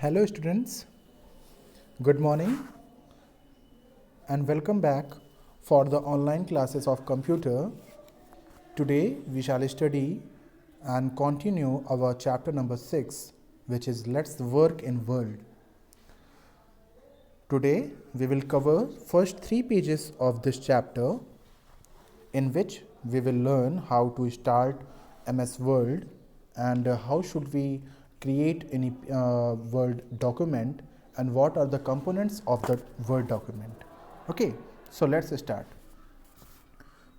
Hello, students. Good morning and welcome back for the online classes of computer. Today we shall study and continue our chapter number 6, which is Let's Work in World. Today we will cover first 3 pages of this chapter, in which we will learn how to start MS Word and how should we create any Word document and what are the components of the Word document. Okay, so let's start.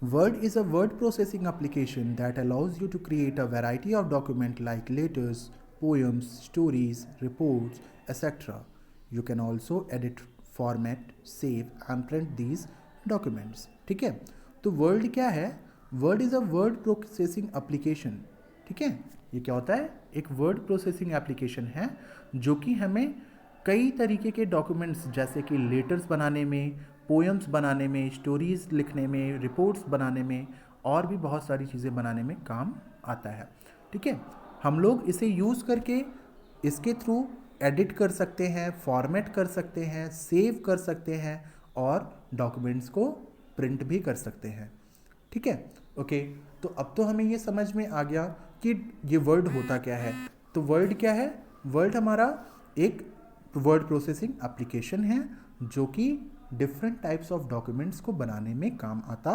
Word is a word processing application that allows you to create a variety of documents like letters, poems, stories, reports, etc. You can also edit, format, save and print these documents. ठीक है, तो word क्या है? Word is a word processing application. ठीक है, ये क्या होता है? एक वर्ड प्रोसेसिंग एप्लीकेशन है जो कि हमें कई तरीके के डॉक्यूमेंट्स जैसे कि लेटर्स बनाने में, पोएम्स बनाने में, स्टोरीज़ लिखने में, रिपोर्ट्स बनाने में और भी बहुत सारी चीज़ें बनाने में काम आता है. ठीक है, हम लोग इसे यूज़ करके इसके थ्रू एडिट कर सकते हैं, फॉर्मेट कर सकते हैं, सेव कर सकते हैं और डॉक्यूमेंट्स को प्रिंट भी कर सकते हैं. ठीक है, ओके. तो अब तो हमें ये समझ में आ गया कि ये वर्ड होता क्या है. तो वर्ड क्या है? वर्ड हमारा एक वर्ड प्रोसेसिंग एप्लीकेशन है जो कि डिफरेंट टाइप्स ऑफ डॉक्यूमेंट्स को बनाने में काम आता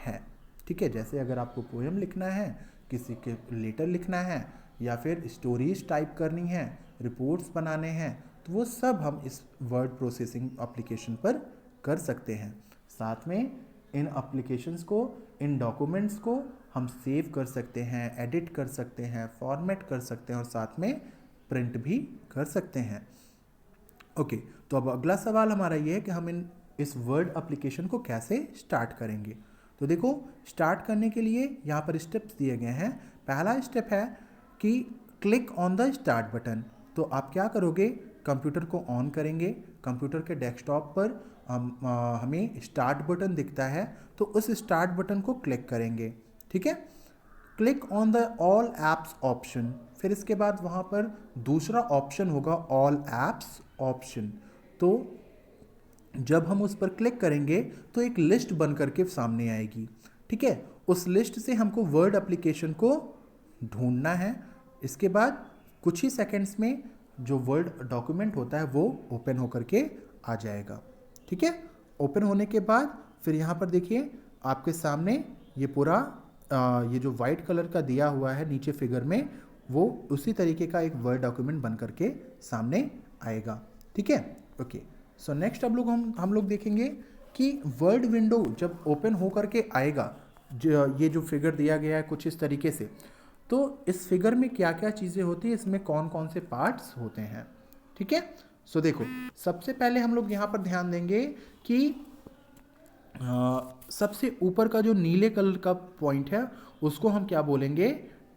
है. ठीक है, जैसे अगर आपको पोएम लिखना है, किसी के लेटर लिखना है या फिर स्टोरीज टाइप करनी है, रिपोर्ट्स बनाने हैं, तो वो सब हम इस वर्ड प्रोसेसिंग एप्लीकेशन पर कर सकते हैं. साथ में इन एप्लीकेशंस को, इन डॉक्यूमेंट्स को हम सेव कर सकते हैं, एडिट कर सकते हैं, फॉर्मेट कर सकते हैं और साथ में प्रिंट भी कर सकते हैं. ओके, तो अब अगला सवाल हमारा ये है कि हम इस वर्ड एप्लीकेशन को कैसे स्टार्ट करेंगे. तो देखो, स्टार्ट करने के लिए यहाँ पर स्टेप्स दिए गए हैं. पहला स्टेप है कि click on the start button. तो आप क्या करोगे? कंप्यूटर को ऑन करेंगे. कंप्यूटर के डेस्कटॉप पर हमें स्टार्ट बटन दिखता है, तो उस स्टार्ट बटन को क्लिक करेंगे. ठीक है, click on the all apps option. फिर इसके बाद वहाँ पर दूसरा ऑप्शन होगा ऑल एप्स ऑप्शन. तो जब हम उस पर क्लिक करेंगे तो एक लिस्ट बन करके सामने आएगी. ठीक है, उस लिस्ट से हमको वर्ड एप्लीकेशन को ढूंढना है. इसके बाद कुछ ही सेकंड्स में जो वर्ड डॉक्यूमेंट होता है वो ओपन होकर के आ जाएगा. ठीक है, ओपन होने के बाद फिर यहाँ पर देखिए आपके सामने ये पूरा ये जो वाइट कलर का दिया हुआ है नीचे फिगर में, वो उसी तरीके का एक वर्ड डॉक्यूमेंट बन करके सामने आएगा. ठीक है, ओके. सो नेक्स्ट हम लोग देखेंगे कि वर्ड विंडो जब ओपन हो करके आएगा, ये जो फिगर दिया गया है कुछ इस तरीके से, तो इस फिगर में क्या क्या चीज़ें होती है, इसमें कौन कौन से पार्ट्स होते हैं. ठीक है, सो देखो, सबसे पहले हम लोग यहाँ पर ध्यान देंगे कि सबसे ऊपर का जो नीले कलर का पॉइंट है उसको हम क्या बोलेंगे?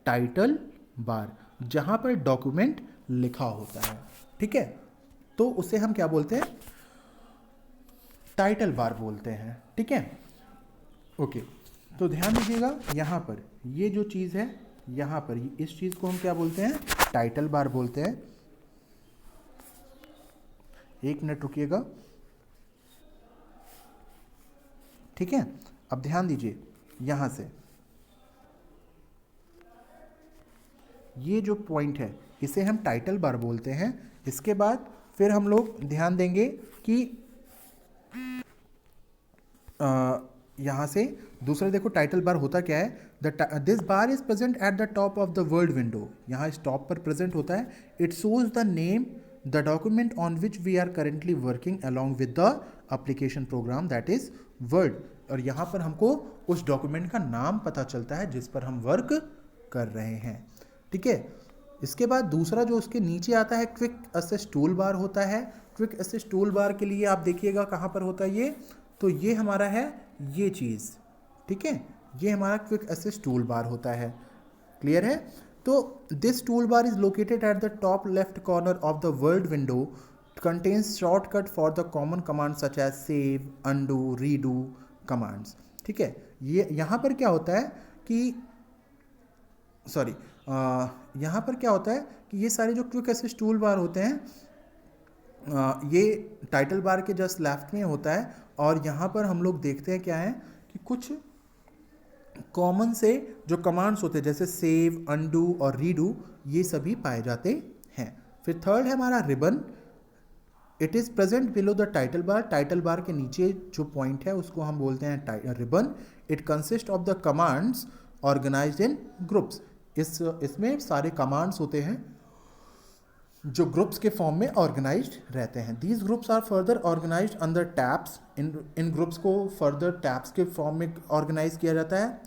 टाइटल बार, जहाँ पर डॉक्यूमेंट लिखा होता है. ठीक है, तो उसे हम क्या बोलते हैं? टाइटल बार बोलते हैं. ठीक है, ओके. तो ध्यान दीजिएगा, यहाँ पर ये जो चीज़ है, यहाँ पर इस चीज़ को हम क्या बोलते हैं? टाइटल बार बोलते हैं. एक मिनट रुकिएगा. ठीक है, अब ध्यान दीजिए, यहाँ से ये जो पॉइंट है इसे हम टाइटल बार बोलते हैं. इसके बाद फिर हम लोग ध्यान देंगे कि यहाँ से दूसरा देखो टाइटल बार होता क्या है. This bar is present at the top of the Word window. यहाँ इस टॉप पर प्रेजेंट होता है. It shows the name the document on which we are currently working along with the application program that is Word. और यहाँ पर हमको उस डॉक्यूमेंट का नाम पता चलता है जिस पर हम वर्क कर रहे हैं. ठीक है, इसके बाद दूसरा जो उसके नीचे आता है क्विक असेस टूल बार होता है. क्विक असेस टूल बार के लिए आप देखिएगा कहाँ पर होता है ये, तो ये हमारा है ये चीज़. ठीक है, ये हमारा क्विक असेस टूल बार होता है. क्लियर है? तो this tool bar is located at the top left corner of the Word window, contains shortcut for the common command such as save, undo, redo commands. ठीक है, ये यहाँ पर क्या होता है कि यहाँ पर क्या होता है कि ये सारे जो क्विक असिस्ट टूल बार होते हैं ये टाइटल बार के जस्ट लेफ्ट में होता है और यहाँ पर हम लोग देखते हैं क्या है कि कुछ कॉमन से जो कमांड्स होते हैं जैसे सेव, अनडू और रीडू, ये सभी पाए जाते हैं। फिर थर्ड है हमारा ribbon. It is present below the title bar. Title bar के नीचे जो पॉइंट है उसको हम बोलते हैं ribbon. It consist of the commands organised in groups. इसमें सारे कमांड्स होते हैं जो ग्रुप्स के फॉर्म में ऑर्गेनाइज्ड रहते हैं। These groups are further organised under tabs. इन ग्रुप्स को फर्दर टैब्स के फॉर्म में ऑर्गेनाइज किया जाता है।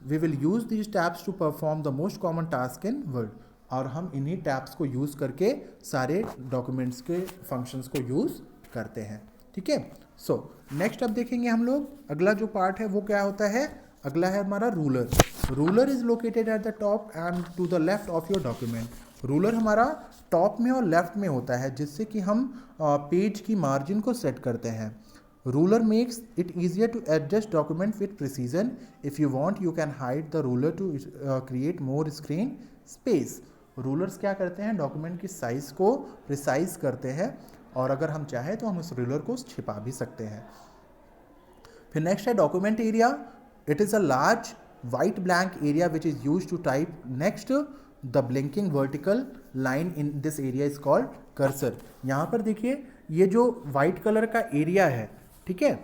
We will use these tabs to perform the most common task in Word. और हम इन्हीं टैब्स को यूज करके सारे डॉक्यूमेंट्स के फंक्शंस को यूज करते हैं। ठीक है, सो नेक्स्ट अब देखेंगे हम लोग अगला जो पार्ट है वो क्या होता है। अगला है हमारा ruler. Ruler is located at the top and to the left of your document. Ruler हमारा टॉप में और लेफ्ट में होता है जिससे कि हम पेज की मार्जिन को सेट करते हैं। Ruler makes it easier to adjust document with precision. If you want you can hide the ruler to create more screen space. Rulers क्या करते हैं, डॉक्यूमेंट की साइज़ को प्रिसाइज करते हैं और अगर हम चाहें तो हम उस रूलर को छिपा भी सकते हैं। फिर नेक्स्ट है document area. It is a large white blank area which is used to type. Next, the blinking vertical line in this area is called cursor. यहाँ पर देखिए ये जो white कलर का एरिया है, ठीक है,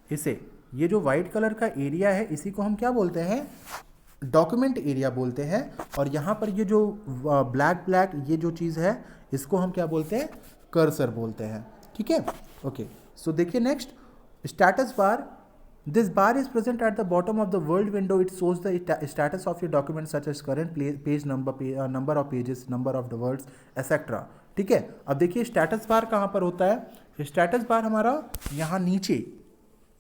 इसे ये जो white कलर का एरिया है इसी को हम क्या बोलते हैं, डॉक्यूमेंट एरिया बोलते हैं। और यहाँ पर ये जो ब्लैक ये जो चीज़ है इसको हम क्या बोलते हैं, कर्सर बोलते हैं। ठीक है, ओके। सो देखिए next, status bar. This bar is present at the bottom of the world window. It shows the status of your document such as current page number, number of pages, number of the words, etc. ठीक है, अब देखिए status bar कहाँ पर होता है। Status bar हमारा यहाँ नीचे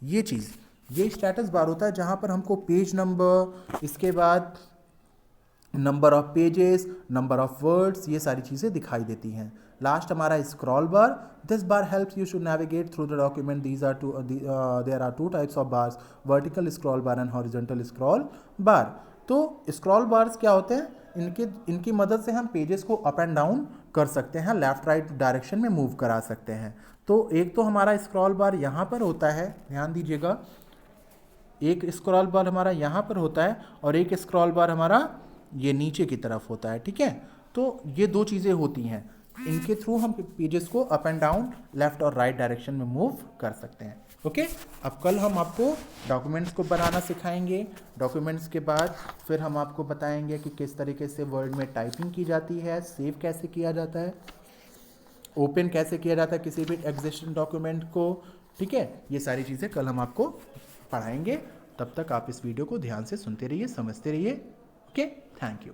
ये चीज़, ये स्टेटस बार होता है जहाँ पर हमको पेज नंबर, इसके बाद number of pages, number of words, ये सारी चीज़ें दिखाई देती हैं। लास्ट हमारा scroll bar. This bar helps you to navigate through the document. There are two types of bars, vertical scroll bar and horizontal scroll bar. तो scroll bars क्या होते हैं, इनकी मदद से हम पेजेस को अप एंड डाउन कर सकते हैं, लेफ्ट राइट डायरेक्शन में मूव करा सकते हैं। तो एक तो हमारा स्क्रॉल बार यहाँ पर होता है, ध्यान दीजिएगा, एक स्क्रॉल बार हमारा यहाँ पर होता है और एक स्क्रॉल बार हमारा ये नीचे की तरफ होता है। ठीक है, तो ये दो चीज़ें होती हैं, इनके थ्रू हम पेजेस को अप एंड डाउन, लेफ्ट और राइट डायरेक्शन में मूव कर सकते हैं। ओके, अब कल हम आपको डॉक्यूमेंट्स को बनाना सिखाएंगे। डॉक्यूमेंट्स के बाद फिर हम आपको बताएंगे कि किस तरीके से वर्ड में टाइपिंग की जाती है, सेव कैसे किया जाता है, ओपन कैसे किया जाता है किसी भी एग्जिस्टिंग डॉक्यूमेंट को। ठीक है, ये सारी चीज़ें कल हम आपको पढ़ाएंगे। तब तक आप इस वीडियो को ध्यान से सुनते रहिए, समझते रहिए। Okay, thank you.